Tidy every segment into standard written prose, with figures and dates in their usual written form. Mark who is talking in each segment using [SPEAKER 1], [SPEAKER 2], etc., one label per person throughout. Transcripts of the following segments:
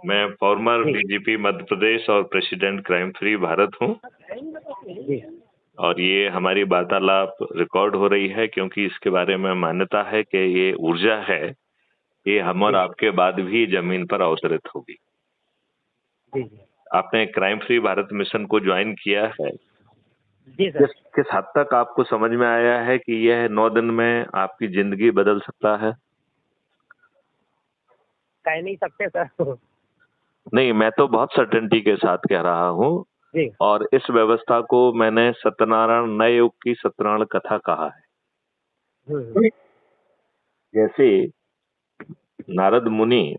[SPEAKER 1] मैं फॉर्मर
[SPEAKER 2] जी
[SPEAKER 1] डीजीपी मध्य प्रदेश और president crime free Bharat हूँ।
[SPEAKER 2] जी
[SPEAKER 1] और ये हमारी वार्तालाप रिकॉर्ड हो रही है क्योंकि इसके बारे में मान्यता है कि ये ऊर्जा है, ये हम और
[SPEAKER 2] जी
[SPEAKER 1] आपके बाद भी जमीन पर अवतरित होगी।
[SPEAKER 2] जी जी
[SPEAKER 1] आपने क्राइम फ्री भारत मिशन को ज्वाइन किया है।
[SPEAKER 2] जी सर।
[SPEAKER 1] किस किस हद तक आपको समझ में आया है कि यह 9 दिन में आपकी जिंदगी बदल सकता है?
[SPEAKER 2] कह नहीं सकते सर।
[SPEAKER 1] नहीं, मैं तो बहुत सर्टेनिटी के साथ कह रहा हूँ।
[SPEAKER 2] जी
[SPEAKER 1] और इस व्यवस्था को मैंने सत्यनारायण नए युग की सत्यनारायण कथा कहा
[SPEAKER 2] हम्म,
[SPEAKER 1] है। जैसे नारद मुनि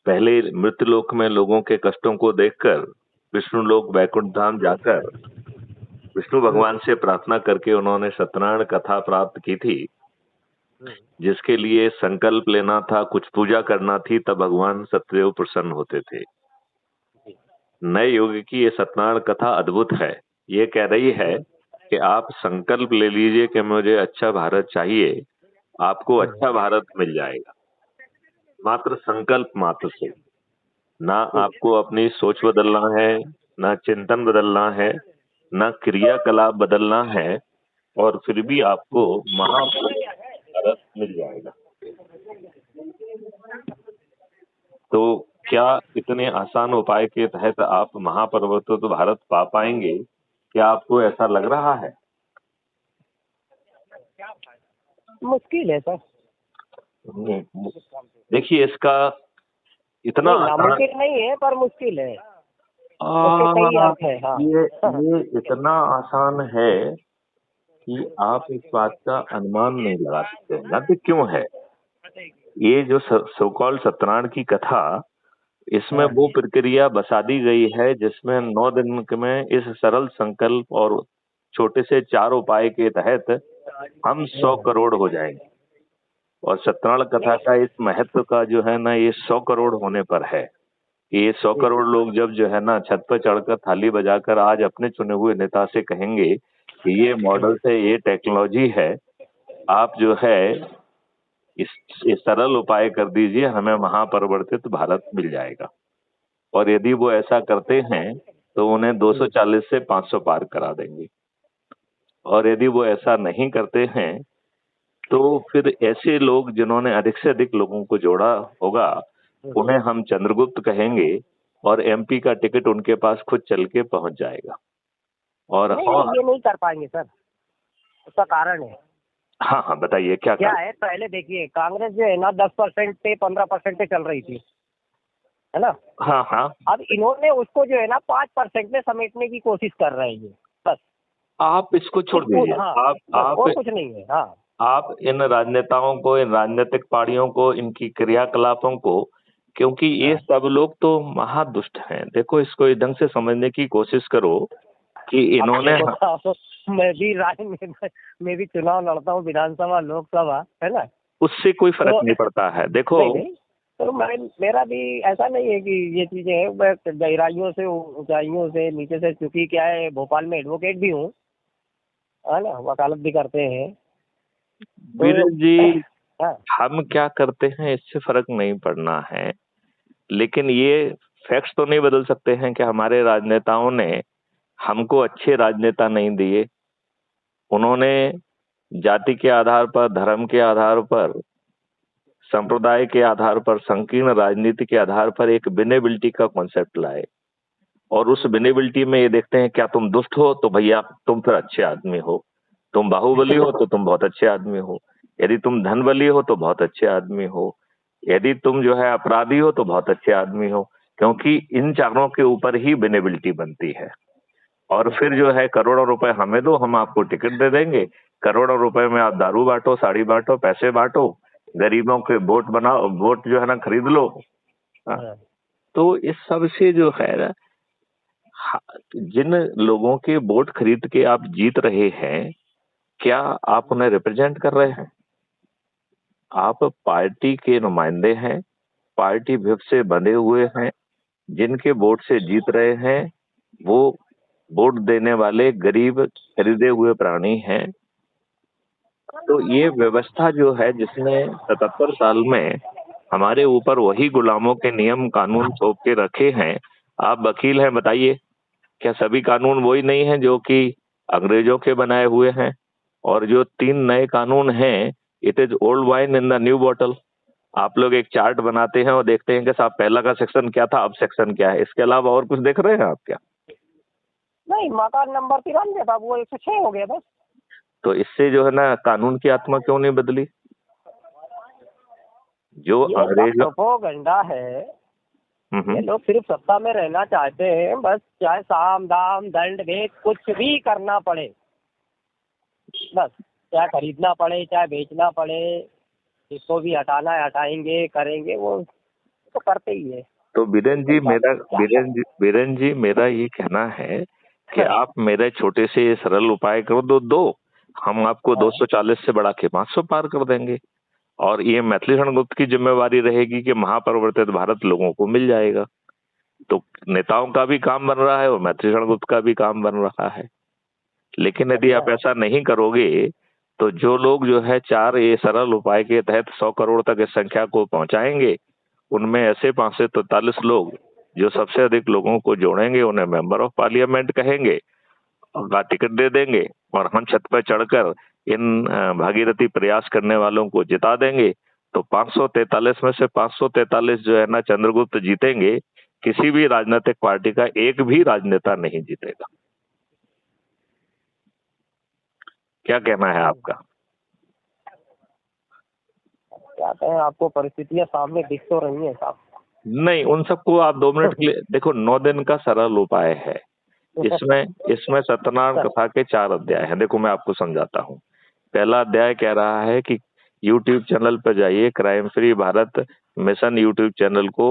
[SPEAKER 1] पहले मृत्युलोक में लोगों के कष्टों को देखकर विष्णु लोक वैकुंठ धाम जाकर विष्णु
[SPEAKER 2] हम्म,
[SPEAKER 1] भगवान से प्रार्थना करके उन्होंने सत्यनारायण कथा प्राप्त की थी,
[SPEAKER 2] हम्म,
[SPEAKER 1] जिसके लिए संकल्प लेना था, कुछ पूजा करना थी, तब भगवान सत्यदेव प्रसन्न होते थे।
[SPEAKER 2] जी
[SPEAKER 1] नए युग की ये सत्यनारायण कथा अद्भुत है। ये कह रही है
[SPEAKER 2] हम्म,
[SPEAKER 1] कि आप संकल्प ले लीजिए कि मुझे अच्छा भारत चाहिए, आपको अच्छा
[SPEAKER 2] हम्म,
[SPEAKER 1] भारत मिल जाएगा। मात्र संकल्प मात्र से। ना
[SPEAKER 2] जी
[SPEAKER 1] आपको अपनी सोच बदलना है, ना चिंतन बदलना है, ना क्रियाकलाप बदलना है, और फिर भी आपको महाभारत मिल जाएगा। तो क्या इतने आसान उपाय के तहत आप महापरिवर्तित भारत पा पाएंगे? क्या आपको ऐसा लग रहा है?
[SPEAKER 2] मुश्किल है सर।
[SPEAKER 1] देखिए, इसका इतना
[SPEAKER 2] नहीं
[SPEAKER 1] आसान
[SPEAKER 2] नामुमकिन नहीं है पर मुश्किल है। उसके कई
[SPEAKER 1] आ,
[SPEAKER 2] अर्थ है। हाँ
[SPEAKER 1] ये
[SPEAKER 2] हाँ,
[SPEAKER 1] ये इतना आसान है कि आप इस बात का अनुमान नहीं लगा सकते। नब्य क्यों है? ये जो सो कॉल्ड सत्यनारायण की कथा, इसमें
[SPEAKER 2] हाँ,
[SPEAKER 1] वो प्रक्रिया बसा दी गई है जिसमें 9 दिन में इस सरल संकल्प और छोटे से 4 उपाय के तहत हम 100
[SPEAKER 2] हाँ,
[SPEAKER 1] करोड़ हो जाएंगे। और सत्यनारायण कथा
[SPEAKER 2] नहीं
[SPEAKER 1] का इस महत्व का जो है ना, ये 100 करोड़ होने पर है कि ये 100
[SPEAKER 2] जी
[SPEAKER 1] करोड़ लोग जब जो है ना छत पर चढ़कर थाली बजाकर आज अपने चुने हुए नेता से कहेंगे कि ये मॉडल से ये टेक्नोलॉजी है, आप जो है इस इस सरल उपाय कर दीजिए, हमें महापरिवर्तित भारत मिल जाएगा। और यदि वो ऐसा करते हैं तो उन्हें
[SPEAKER 2] हम्म,
[SPEAKER 1] 240 से 500 पार करा देंगे। और यदि वो ऐसा नहीं करते हैं तो फिर ऐसे लोग जिन्होंने अधिक से अधिक लोगों को जोड़ा होगा,
[SPEAKER 2] हम्म।
[SPEAKER 1] उन्हें हम चंद्रगुप्त कहेंगे, और एमपी का टिकट उनके पास खुद चल के पहुंच जाएगा। और
[SPEAKER 2] नहीं
[SPEAKER 1] हाँ,
[SPEAKER 2] नहीं ये नहीं कर पाएंगे सर। उसका कारण है।
[SPEAKER 1] हाँ हाँ, बताइए क्या
[SPEAKER 2] क्या
[SPEAKER 1] कारण?
[SPEAKER 2] है, पहले देखिए कांग्रेस जो है ना 10% पे 15% पे चल रही थी, है ना।
[SPEAKER 1] हाँ हाँ,
[SPEAKER 2] अब इन्होंने उसको जो है ना 5% में समेटने की कोशिश कर रहे हैं ये। बस
[SPEAKER 1] आप इसको छोड़ दीजिए।
[SPEAKER 2] हाँ, बस
[SPEAKER 1] आप
[SPEAKER 2] और कुछ नहीं है। हाँ
[SPEAKER 1] आप इन राजनेताओं को, इन राजनीतिक पार्टियों को, इनकी क्रियाकलापों को, क्योंकि ये
[SPEAKER 2] हाँ
[SPEAKER 1] सब लोग तो महादुष्ट हैं। देखो, इसको इस ढंग से समझने की कोशिश करो कि
[SPEAKER 2] अब
[SPEAKER 1] इन्होंने,
[SPEAKER 2] देखो साहब, मैं भी मैं भी चुनाव लड़ता हूँ, विधानसभा लोकसभा, है ना।
[SPEAKER 1] उससे कोई फर्क
[SPEAKER 2] तो
[SPEAKER 1] नहीं पड़ता है। देखो,
[SPEAKER 2] नहीं नहीं, तो मेरा भी ऐसा नहीं है कि ये चीजें हैं। मैं गहराइयों से ऊंचाइयों से नीचे से, चूंकि क्या है भोपाल में एडवोकेट भी हूँ, है ना, वकालत भी करते हैं। तो
[SPEAKER 1] बीरेन जी,
[SPEAKER 2] हाँ
[SPEAKER 1] हम क्या करते हैं इससे फर्क नहीं पड़ना है, लेकिन ये फैक्ट्स तो नहीं बदल सकते हैं कि हमारे राजनेताओं ने हमको अच्छे राजनेता नहीं दिए। उन्होंने जाति के आधार पर, धर्म के आधार पर, संप्रदाय के आधार पर, संकीर्ण राजनीति के आधार पर एक विनेबिलिटी का कॉन्सेप्ट लाए। और उस विनेबिलिटी में ये देखते हैं, क्या तुम दुष्ट हो तो भैया तुम फिर अच्छे आदमी हो, तुम बाहुबली हो तो तुम बहुत अच्छे आदमी हो, यदि तुम धनबली हो तो बहुत अच्छे आदमी हो, यदि तुम जो है अपराधी हो तो बहुत अच्छे आदमी हो। क्योंकि इन चारों के ऊपर ही विनेबिलिटी बनती है। और फिर जो है करोड़ों रुपए हमें दो, हम आपको टिकट दे देंगे। करोड़ों रुपए में आप दारू बांटो, साड़ी बांटो, पैसे बांटो, गरीबों के वोट बनाओ, वोट जो है ना खरीद लो। हाँ,
[SPEAKER 2] हाँ
[SPEAKER 1] तो इस सब से जो है ना, जिन लोगों के वोट खरीद के आप जीत रहे हैं, क्या आप उन्हें रिप्रेजेंट कर रहे हैं? आप पार्टी के नुमाइंदे हैं, पार्टी विप से बंधे हुए हैं। जिनके वोट से जीत रहे हैं वो वोट देने वाले गरीब खरीदे हुए प्राणी हैं। तो ये व्यवस्था जो है जिसने 77 साल में हमारे ऊपर वही गुलामों के नियम कानून थोप के रखे हैं। आप वकील हैं, बताइए, क्या सभी कानून वही नहीं है जो कि अंग्रेजों के बनाए हुए हैं? और जो 3 नए कानून हैं, it is old wine in the new bottle. आप लोग एक चार्ट बनाते हैं और देखते हैं कि साहब पहला का सेक्शन क्या था, अब सेक्शन क्या है। इसके अलावा और कुछ देख रहे हैं आप क्या?
[SPEAKER 2] नहीं, मकान नंबर 93 था, वो 106 हो गया बस।
[SPEAKER 1] तो इससे जो है ना, कानून की आत्मा क्यों नहीं बदली? जो
[SPEAKER 2] ये सब
[SPEAKER 1] अंग्रेजों
[SPEAKER 2] प्रोपोगंडा है। ये
[SPEAKER 1] हम्म।
[SPEAKER 2] लोग सिर्फ सत्ता में रहना चाहते हैं, बस चाहे साम दाम दंड भेद कुछ भी करना पड़े, बस चाहे खरीदना पड़े चाहे बेचना पड़े, जिसको भी हटाना है हटाएंगे, करेंगे, वो तो करते ही है।
[SPEAKER 1] तो
[SPEAKER 2] क्या
[SPEAKER 1] बीरेन जी, मेरा ये कहना है कि
[SPEAKER 2] हाँ,
[SPEAKER 1] आप मेरे छोटे से ये सरल उपाय कर दो, हम आपको
[SPEAKER 2] हाँ,
[SPEAKER 1] 240 से बढ़ा के 500 पार कर देंगे। और ये मैथिली शरण गुप्त की जिम्मेवारी रहेगी कि महापरिवर्तित भारत लोगों को मिल जाएगा। तो नेताओं का भी काम बन रहा है और मैथिली शरण गुप्त का भी काम बन रहा है। लेकिन यदि
[SPEAKER 2] बढ़िया
[SPEAKER 1] आप
[SPEAKER 2] है।
[SPEAKER 1] ऐसा नहीं करोगे तो जो लोग जो है 4 ये सरल उपाय के तहत 100 करोड़ तक इस संख्या को पहुंचाएंगे, उनमें ऐसे 543 लोग जो सबसे अधिक लोगों को जोड़ेंगे, उन्हें मेंबर ऑफ पार्लियामेंट कहेंगे का टिकट दे देंगे, और हम छत पर चढ़कर इन भागीरथी प्रयास करने वालों को जिता देंगे। तो 543 में से 543 जो है ना चंद्रगुप्त जीतेंगे। किसी भी राजनीतिक पार्टी का एक भी राजनेता नहीं जीतेगा। क्या कहना है आपका?
[SPEAKER 2] क्या कहें, आपको परिस्थितियां सामने दिख तो रही हैं साहब।
[SPEAKER 1] नहीं, उन सबको आप 2 मिनट के लिए देखो। 9 दिन का सरल उपाय है। इसमें इसमें सत्यनारायण कथा के 4 अध्याय हैं। देखो मैं आपको समझाता हूँ। पहला अध्याय कह रहा है कि यूट्यूब चैनल पर जाइए, crime free Bharat mission YouTube channel को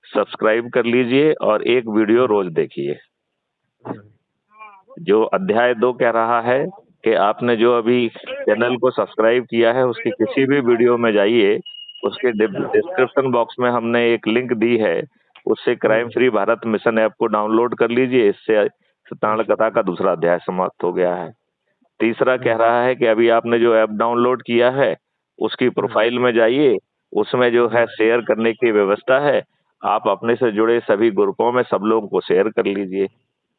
[SPEAKER 1] सब्सक्राइब कर लीजिए और एक वीडियो रोज देखिए। जो अध्याय 2 कह रहा है कि आपने जो अभी चैनल को सब्सक्राइब किया है उसकी किसी भी वीडियो में जाइए, उसके डिस्क्रिप्शन बॉक्स में हमने एक लिंक दी है, उससे crime free Bharat mission app को डाउनलोड कर लीजिए। इससे सत्यनारायण कथा का दूसरा अध्याय समाप्त हो गया है। तीसरा कह रहा है कि अभी आपने जो ऐप डाउनलोड किया है उसकी प्रोफाइल में जाइए, उसमें जो है शेयर करने की व्यवस्था है। आप अपने से जुड़े सभी ग्रुपों में सब लोगों को शेयर कर लीजिए।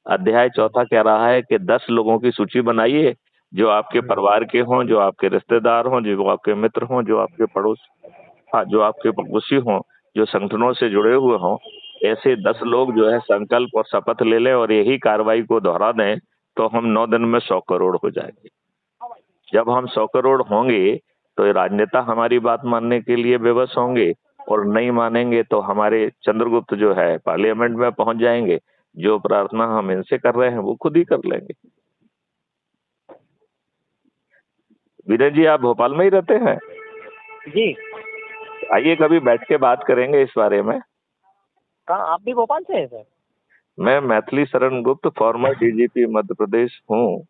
[SPEAKER 1] अध्याय चौथा कह रहा है कि 10 लोगों की सूची बनाइए जो आपके परिवार के हों, जो आपके रिश्तेदार हों, जो आपके मित्र हों, जो आपके पड़ोस, हाँ, जो आपके पड़ोसी हों, जो संगठनों से जुड़े हुए हों। ऐसे 10 लोग जो है संकल्प और शपथ ले लें और यही कार्रवाई को दोहरा दें, तो हम 9 दिन में 100 करोड़ हो जाएंगे। जब हम 100 करोड़ होंगे तो ये राजनेता हमारी बात मानने के लिए विवश होंगे, और नहीं मानेंगे तो हमारे चंद्रगुप्त जो है पार्लियामेंट में पहुंच जाएंगे। जो प्रार्थना हम इनसे कर रहे हैं वो खुद ही कर लेंगे। विनय जी, आप भोपाल में ही रहते हैं?
[SPEAKER 2] जी।
[SPEAKER 1] आइए कभी बैठ के बात करेंगे इस बारे में।
[SPEAKER 2] कहाँ, आप भी भोपाल से हैं सर?
[SPEAKER 1] मैं मैथिली शरण गुप्त, फॉर्मर डीजीपी मध्य प्रदेश हूँ,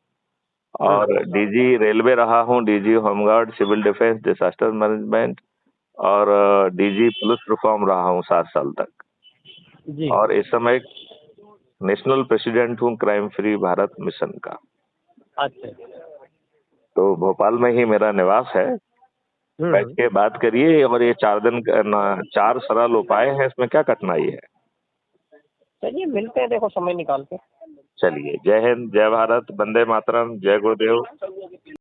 [SPEAKER 1] और डीजी रेलवे रहा हूँ, DG home guard, civil defence, disaster management, और डीजी पुलिस रिफॉर्म रहा हूँ 7 साल तक।
[SPEAKER 2] जी।
[SPEAKER 1] और इस समय नेशनल प्रेसिडेंट हूँ क्राइम फ्री भारत मिशन का।
[SPEAKER 2] अच्छा।
[SPEAKER 1] तो भोपाल में ही मेरा निवास है। बैठ के बात करिए। और ये 4 दिन 4 सरल उपाय हैं, इसमें क्या कठिनाई है?
[SPEAKER 2] चलिए मिलते हैं, देखो समय निकाल के।
[SPEAKER 1] चलिए, जय हिंद, जय भारत, वंदे मातरम, जय गुरुदेव।